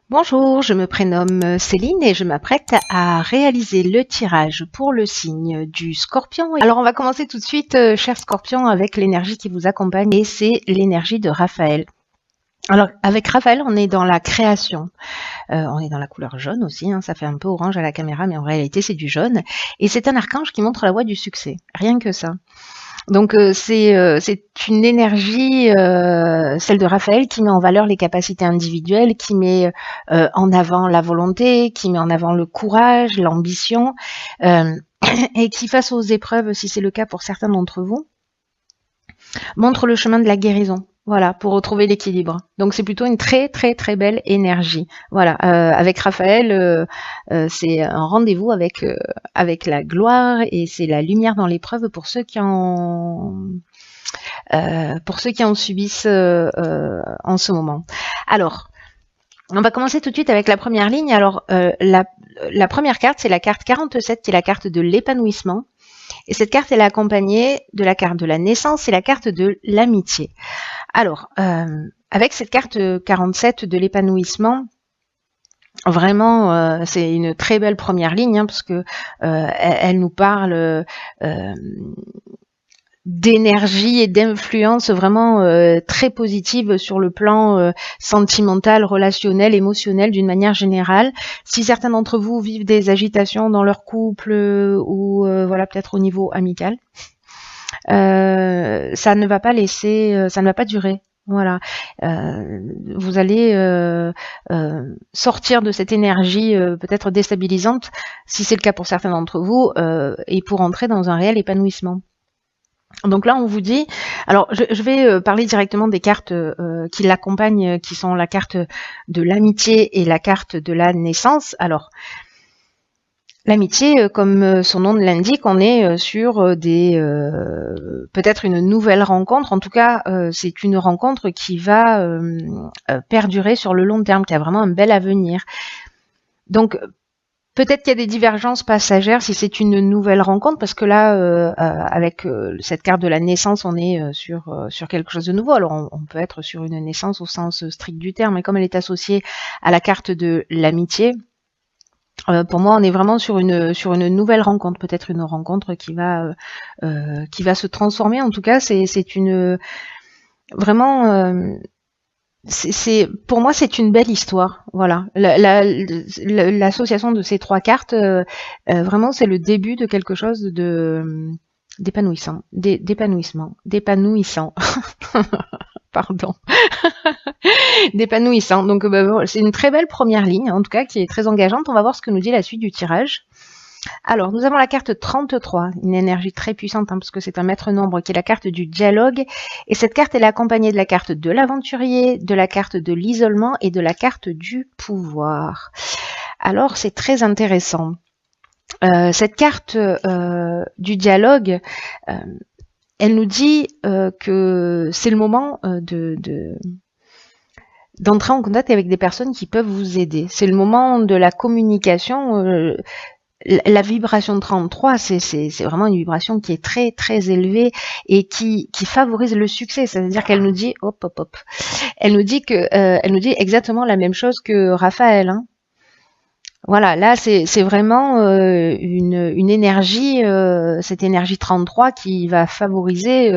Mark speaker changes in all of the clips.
Speaker 1: Bonjour, je me prénomme Céline et je m'apprête à réaliser le tirage pour le signe du Scorpion. Alors on va commencer tout de suite, cher Scorpion, avec l'énergie qui vous accompagne et c'est l'énergie de Raphaël. Alors avec Raphaël, on est dans la création, on est dans la couleur jaune aussi, hein, ça fait un peu orange à la caméra, mais en réalité c'est du jaune. Et c'est un archange qui montre la voie du succès, rien que ça. Donc c'est une énergie, celle de Raphaël, qui met en valeur les capacités individuelles, qui met en avant la volonté, qui met en avant le courage, l'ambition, euh, et qui, face aux épreuves, si c'est le cas pour certains d'entre vous, montre le chemin de la guérison. Voilà, pour retrouver l'équilibre. Donc c'est plutôt une très très très belle énergie. Voilà, avec Raphaël, c'est un rendez-vous avec la gloire et c'est la lumière dans l'épreuve pour ceux qui en subissent en ce moment. Alors, on va commencer tout de suite avec la première ligne. Alors, la première carte, c'est la carte 47, qui est la carte de l'épanouissement. Et cette carte, elle est accompagnée de la carte de la naissance et la carte de l'amitié. Alors, avec cette carte 47 de l'épanouissement, vraiment, c'est une très belle première ligne, hein, parce que elle nous parle d'énergie et d'influence vraiment très positive sur le plan sentimental, relationnel, émotionnel d'une manière générale. Si certains d'entre vous vivent des agitations dans leur couple ou voilà, peut-être au niveau amical, ça ne va pas ça ne va pas durer. Voilà, vous allez sortir de cette énergie peut-être déstabilisante, si c'est le cas pour certains d'entre vous, et pour entrer dans un réel épanouissement. Donc là, on vous dit, alors je vais parler directement des cartes qui l'accompagnent, qui sont la carte de l'amitié et la carte de la naissance. Alors, l'amitié, comme son nom l'indique, on est sur peut-être une nouvelle rencontre. En tout cas, c'est une rencontre qui va perdurer sur le long terme, qui a vraiment un bel avenir. Donc, peut-être qu'il y a des divergences passagères si c'est une nouvelle rencontre, parce que là, avec cette carte de la naissance, on est sur quelque chose de nouveau. Alors, on peut être sur une naissance au sens strict du terme, mais comme elle est associée à la carte de l'amitié, pour moi, on est vraiment sur une nouvelle rencontre, peut-être une rencontre qui va se transformer. En tout cas, c'est une vraiment. Pour moi, c'est une belle histoire. Voilà, l'association de ces trois cartes, vraiment, c'est le début de quelque chose d'épanouissant, d'épanouissant. Pardon, d'épanouissant. Donc, c'est une très belle première ligne, en tout cas, qui est très engageante. On va voir ce que nous dit la suite du tirage. Alors, nous avons la carte 33, une énergie très puissante, hein, parce que c'est un maître nombre, qui est la carte du dialogue. Et cette carte, elle est accompagnée de la carte de l'aventurier, de la carte de l'isolement et de la carte du pouvoir. Alors, c'est très intéressant. Cette carte du dialogue, elle nous dit que c'est le moment d'entrer en contact avec des personnes qui peuvent vous aider. C'est le moment de la communication. La vibration 33, c'est vraiment une vibration qui est très très élevée et qui favorise le succès. C'est-à-dire qu'elle nous dit hop hop hop. Elle nous dit exactement la même chose que Raphaël. Hein. Voilà, là c'est vraiment une énergie, cette énergie 33 qui va favoriser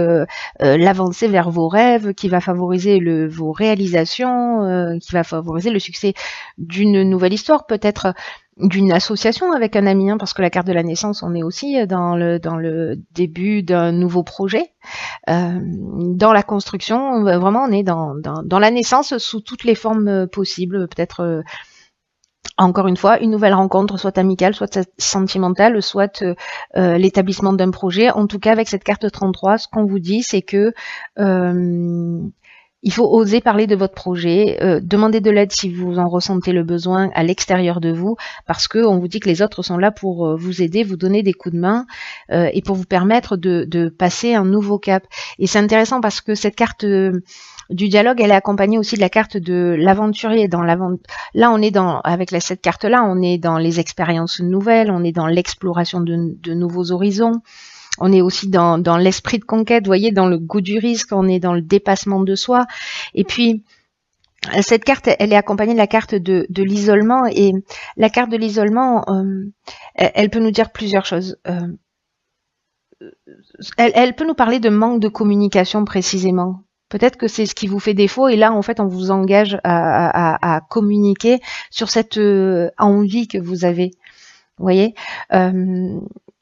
Speaker 1: l'avancée vers vos rêves, qui va favoriser vos réalisations, qui va favoriser le succès d'une nouvelle histoire, peut-être d'une association avec un ami, hein, parce que la carte de la naissance, on est aussi dans le début d'un nouveau projet, dans la construction, vraiment on est dans la naissance sous toutes les formes possibles, peut-être encore une fois, une nouvelle rencontre, soit amicale, soit sentimentale, soit l'établissement d'un projet. En tout cas, avec cette carte 33, ce qu'on vous dit, c'est que il faut oser parler de votre projet, demander de l'aide si vous en ressentez le besoin à l'extérieur de vous, parce que on vous dit que les autres sont là pour vous aider, vous donner des coups de main et pour vous permettre de passer un nouveau cap. Et c'est intéressant parce que cette carte du dialogue, elle est accompagnée aussi de la carte de l'aventurier. Là, on est avec cette carte-là, on est dans les expériences nouvelles, on est dans l'exploration de nouveaux horizons. On est aussi dans l'esprit de conquête, vous voyez, dans le goût du risque, on est dans le dépassement de soi. Et puis, Cette carte, elle est accompagnée de la carte de l'isolement, et la carte de l'isolement, elle peut nous dire plusieurs choses. Elle peut nous parler de manque de communication précisément. Peut-être que c'est ce qui vous fait défaut, et là, en fait, on vous engage à communiquer sur cette envie que vous avez. Vous voyez,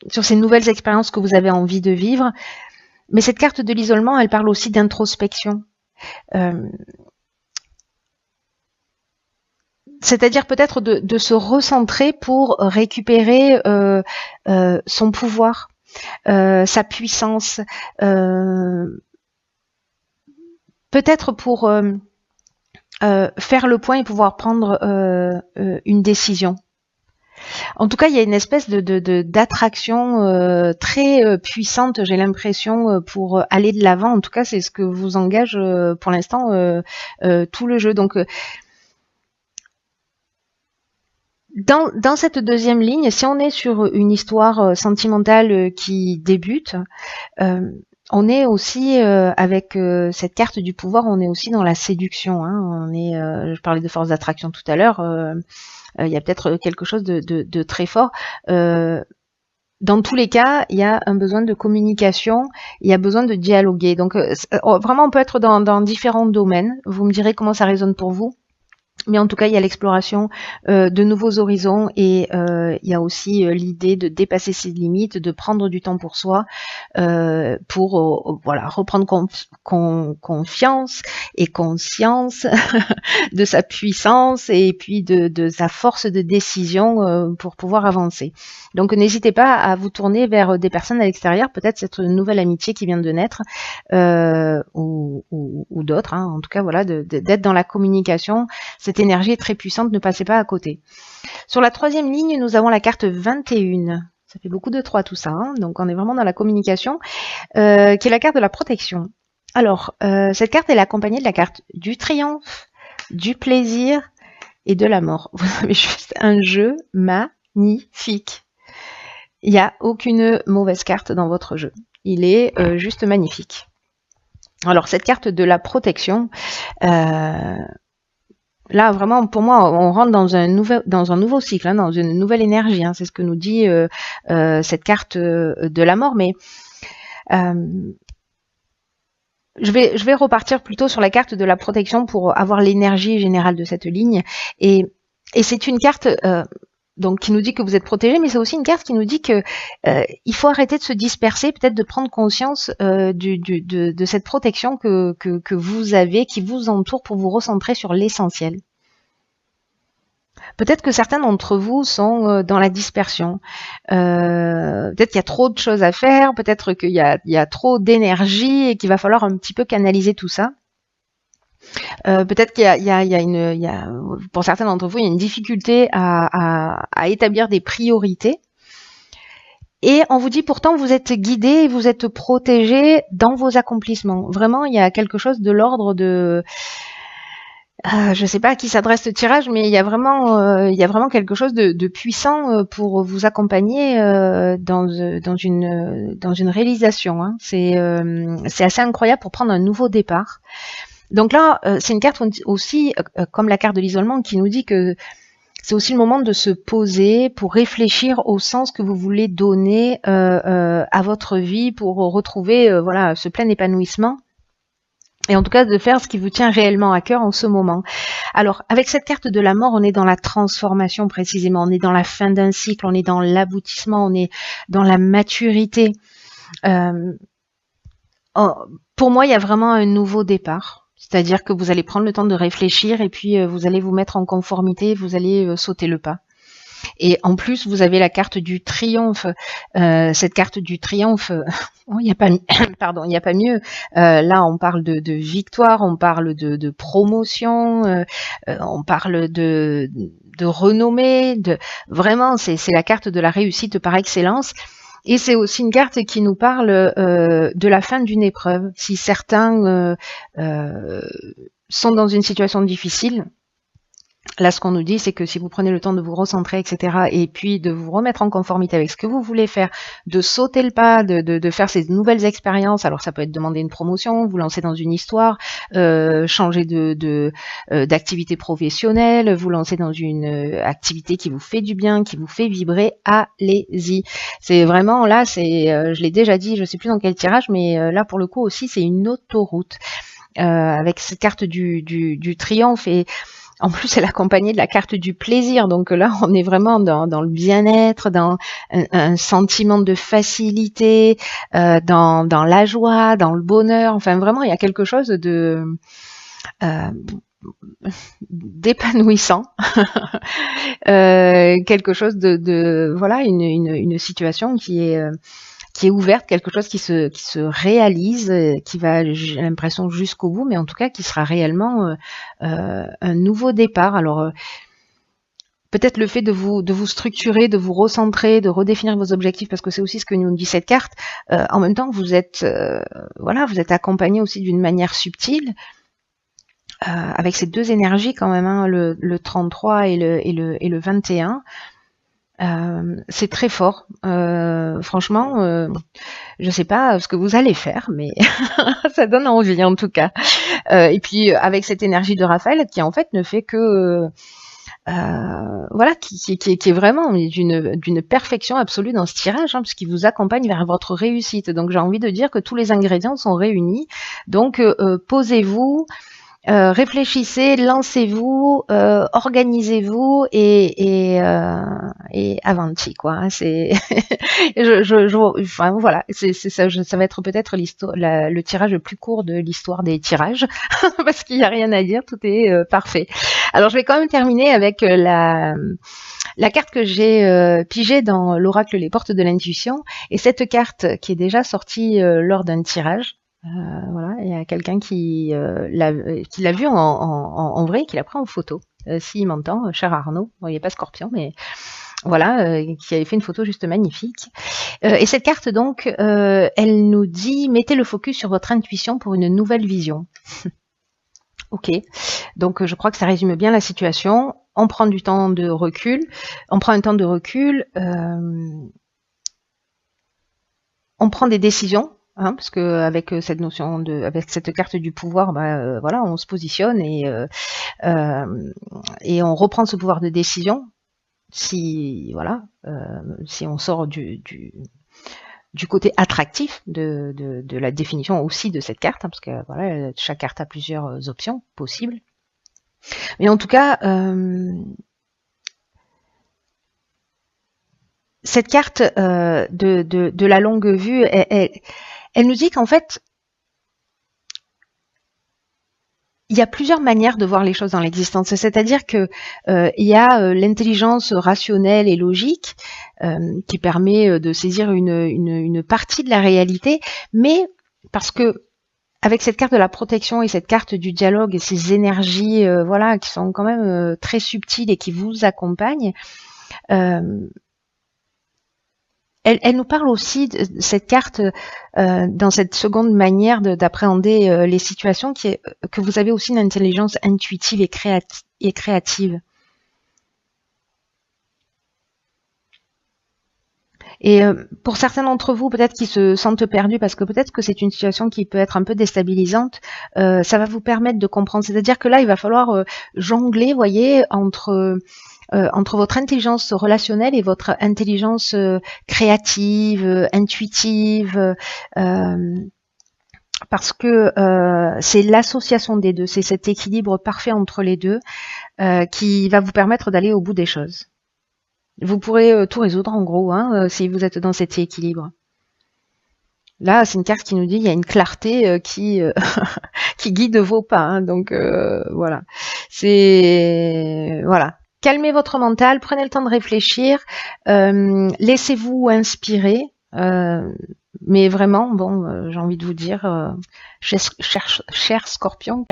Speaker 1: sur ces nouvelles expériences que vous avez envie de vivre. Mais cette carte de l'isolement, elle parle aussi d'introspection. C'est-à-dire peut-être de se recentrer pour récupérer son pouvoir, sa puissance, peut-être pour faire le point et pouvoir prendre une décision. En tout cas, il y a une espèce d'attraction très puissante, j'ai l'impression, pour aller de l'avant. En tout cas, c'est ce que vous engage pour l'instant tout le jeu. Donc, dans cette deuxième ligne, si on est sur une histoire sentimentale qui débute, on est aussi avec cette carte du pouvoir, on est aussi dans la séduction. Hein. Je parlais de force d'attraction tout à l'heure. Il y a peut-être quelque chose de très fort. Dans tous les cas, il y a un besoin de communication, il y a besoin de dialoguer. Donc vraiment, on peut être dans différents domaines. Vous me direz comment ça résonne pour vous. Mais en tout cas, il y a l'exploration de nouveaux horizons, et il y a aussi l'idée de dépasser ses limites, de prendre du temps pour soi, pour voilà, reprendre confiance et conscience de sa puissance, et puis de sa force de décision pour pouvoir avancer. Donc n'hésitez pas à vous tourner vers des personnes à l'extérieur, peut-être cette nouvelle amitié qui vient de naître, ou d'autres. Hein. En tout cas, voilà, d'être dans la communication. Cette énergie est très puissante, ne passez pas à côté. Sur la troisième ligne, nous avons la carte 21. Ça fait beaucoup de 3 tout ça, hein. Donc on est vraiment dans la communication, qui est la carte de la protection. Alors, cette carte, elle est accompagnée de la carte du triomphe, du plaisir et de la mort. Vous avez juste un jeu magnifique. Il n'y a aucune mauvaise carte dans votre jeu. Il est juste magnifique. Alors, cette carte de la protection, là, vraiment, pour moi, on rentre dans un nouveau cycle, hein, dans une nouvelle énergie. Hein, c'est ce que nous dit cette carte de la mort. Mais je vais repartir plutôt sur la carte de la protection pour avoir l'énergie générale de cette ligne. Et c'est une carte donc qui nous dit que vous êtes protégé, mais c'est aussi une carte qui nous dit que il faut arrêter de se disperser, peut-être de prendre conscience de cette protection que vous avez, qui vous entoure, pour vous recentrer sur l'essentiel. Peut-être que certains d'entre vous sont dans la dispersion. Peut-être qu'il y a trop de choses à faire, peut-être qu'il y a trop d'énergie et qu'il va falloir un petit peu canaliser tout ça. Peut-être qu'il y a pour certains d'entre vous, il y a une difficulté à établir des priorités. Et on vous dit pourtant, vous êtes guidé et vous êtes protégé dans vos accomplissements. Vraiment, il y a quelque chose de l'ordre de... je ne sais pas à qui s'adresse ce tirage, mais il y a vraiment quelque chose de puissant pour vous accompagner dans une réalisation. Hein. C'est assez incroyable pour prendre un nouveau départ. Donc là, c'est une carte aussi, comme la carte de l'isolement, qui nous dit que c'est aussi le moment de se poser pour réfléchir au sens que vous voulez donner à votre vie, pour retrouver voilà, ce plein épanouissement. Et en tout cas, de faire ce qui vous tient réellement à cœur en ce moment. Alors, avec cette carte de la mort, on est dans la transformation précisément. On est dans la fin d'un cycle, on est dans l'aboutissement, on est dans la maturité. Pour moi, il y a vraiment un nouveau départ. C'est-à-dire que vous allez prendre le temps de réfléchir, et puis vous allez vous mettre en conformité, vous allez sauter le pas. Et en plus, vous avez la carte du triomphe. Cette carte du triomphe, il n'y a pas, pardon, il n'y a pas mieux. Là, on parle de victoire, on parle de promotion, on parle de renommée. Vraiment, c'est la carte de la réussite par excellence. Et c'est aussi une carte qui nous parle de la fin d'une épreuve. Si certains sont dans une situation difficile, Là, ce qu'on nous dit, c'est que si vous prenez le temps de vous recentrer, etc., et puis de vous remettre en conformité avec ce que vous voulez faire, de sauter le pas, de faire ces nouvelles expériences, alors ça peut être demander une promotion, vous lancer dans une histoire, changer d'activité professionnelle, vous lancer dans une activité qui vous fait du bien, qui vous fait vibrer, allez-y. C'est vraiment, là, je l'ai déjà dit, je sais plus dans quel tirage, mais là, pour le coup aussi, c'est une autoroute. Avec cette carte du triomphe, et en plus, elle est accompagnée de la carte du plaisir. Donc là, on est vraiment dans le bien-être, dans un sentiment de facilité, dans la joie, dans le bonheur. Enfin, vraiment, il y a quelque chose d'épanouissant, quelque chose voilà, une situation qui est ouverte, quelque chose qui se réalise, qui va, j'ai l'impression, jusqu'au bout, mais en tout cas qui sera réellement un nouveau départ. Alors peut-être le fait de vous structurer, de vous recentrer, de redéfinir vos objectifs, parce que c'est aussi ce que nous dit cette carte. En même temps, vous êtes voilà, vous êtes accompagné aussi d'une manière subtile. Avec ces deux énergies quand même, hein, le 33 et le 21. C'est très fort. Franchement, je sais pas ce que vous allez faire, mais ça donne envie en tout cas. Et puis avec cette énergie de Raphaël qui en fait ne fait que voilà, qui est vraiment d'une perfection absolue dans ce tirage, hein, parce qu'il vous accompagne vers votre réussite. Donc j'ai envie de dire que tous les ingrédients sont réunis. Donc posez-vous. Réfléchissez, lancez-vous, organisez-vous et avanti quoi. Hein, c'est, enfin voilà, c'est ça. Ça va être peut-être le tirage le plus court de l'histoire des tirages parce qu'il n'y a rien à dire, tout est parfait. Alors je vais quand même terminer avec la carte que j'ai pigée dans l'oracle Les Portes de l'Intuition, et cette carte qui est déjà sortie lors d'un tirage. Voilà, il y a quelqu'un qui l'a vu en vrai, qui l'a pris en photo. S'il m'entend, cher Arnaud, bon, il n'est pas Scorpion, mais voilà, qui avait fait une photo juste magnifique. Et cette carte, donc, elle nous dit « Mettez le focus sur votre intuition pour une nouvelle vision ». Ok, donc je crois que ça résume bien la situation. On prend du temps de recul, on prend un temps de recul, on prend des décisions. Hein, parce que avec cette notion avec cette carte du pouvoir, voilà, on se positionne et on reprend ce pouvoir de décision. Si voilà, si on sort du côté attractif de la définition aussi de cette carte, hein, parce que voilà, chaque carte a plusieurs options possibles. Mais en tout cas, cette carte de la longue vue, elle nous dit qu'en fait, il y a plusieurs manières de voir les choses dans l'existence. C'est-à-dire que il y a l'intelligence rationnelle et logique qui permet de saisir une partie de la réalité, mais parce que avec cette carte de la protection et cette carte du dialogue et ces énergies voilà, qui sont quand même très subtiles et qui vous accompagnent, elle nous parle aussi de cette carte dans cette seconde manière d'appréhender les situations, que vous avez aussi une intelligence intuitive et créative. Et pour certains d'entre vous, peut-être qui se sentent perdus, parce que peut-être que c'est une situation qui peut être un peu déstabilisante, ça va vous permettre de comprendre. C'est-à-dire que là, il va falloir jongler, voyez, entre votre intelligence relationnelle et votre intelligence créative, intuitive, parce que c'est l'association des deux, c'est cet équilibre parfait entre les deux qui va vous permettre d'aller au bout des choses. Vous pourrez tout résoudre en gros, hein, si vous êtes dans cet équilibre. Là, c'est une carte qui nous dit qu'il y a une clarté qui guide vos pas, hein, donc voilà. C'est voilà. Calmez votre mental, prenez le temps de réfléchir, laissez-vous inspirer, mais vraiment, bon, j'ai envie de vous dire, cher Scorpion,